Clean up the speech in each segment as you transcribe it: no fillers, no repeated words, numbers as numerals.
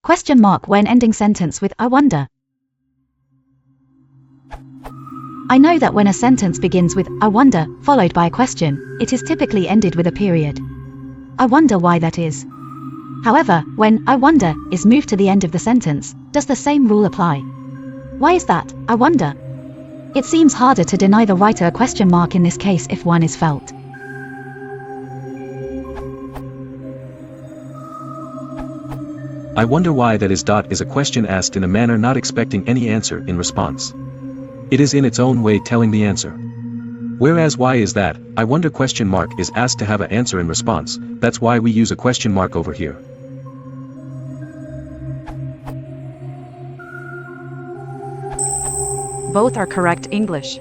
Question mark when ending sentence with I wonder. I know that when a sentence begins with I wonder, followed by a question, it is typically ended with a period. I wonder why that is. However, when I wonder is moved to the end of the sentence, does the same rule apply? Why is that, I wonder? It seems harder to deny the writer a question mark in this case if one is felt. I wonder why that is. Is a question asked in a manner not expecting any answer in response. It is in its own way telling the answer. Whereas why is that, I wonder question mark is asked to have an answer in response, that's why we use a question mark over here. Both are correct English.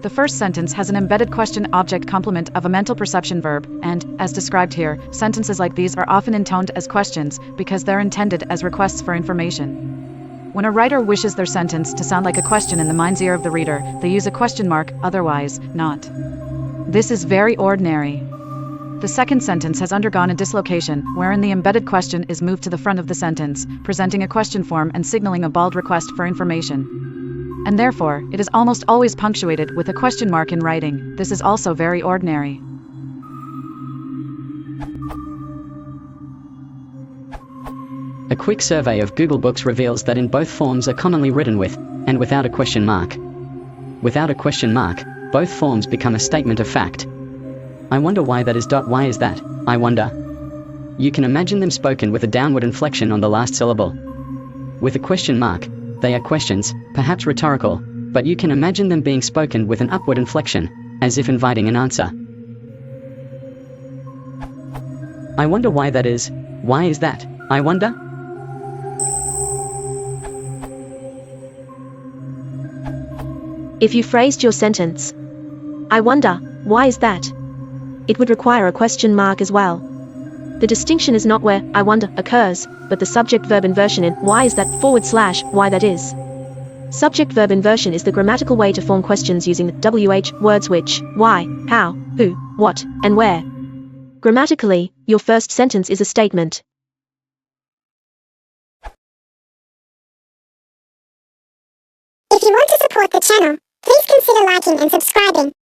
The first sentence has an embedded question object complement of a mental perception verb, and, as described here, sentences like these are often intoned as questions because they're intended as requests for information. When a writer wishes their sentence to sound like a question in the mind's ear of the reader, they use a question mark, otherwise, not. This is very ordinary. The second sentence has undergone a dislocation, wherein the embedded question is moved to the front of the sentence, presenting a question form and signaling a bald request for information. And therefore, it is almost always punctuated with a question mark in writing. This is also very ordinary. A quick survey of Google Books reveals that in both forms are commonly written with and without a question mark. Without a question mark, both forms become a statement of fact. I wonder why that is. Why is that, I wonder? You can imagine them spoken with a downward inflection on the last syllable. With a question mark, they are questions, perhaps rhetorical, but you can imagine them being spoken with an upward inflection, as if inviting an answer. I wonder why that is. Why is that, I wonder? If you phrased your sentence, I wonder, why is that? It would require a question mark as well. The distinction is not where I wonder occurs, but the subject-verb inversion in why is that / why that is. Subject-verb inversion is the grammatical way to form questions using the WH words which, why, how, who, what, and where. Grammatically, your first sentence is a statement. If you want to support the channel, please consider liking and subscribing.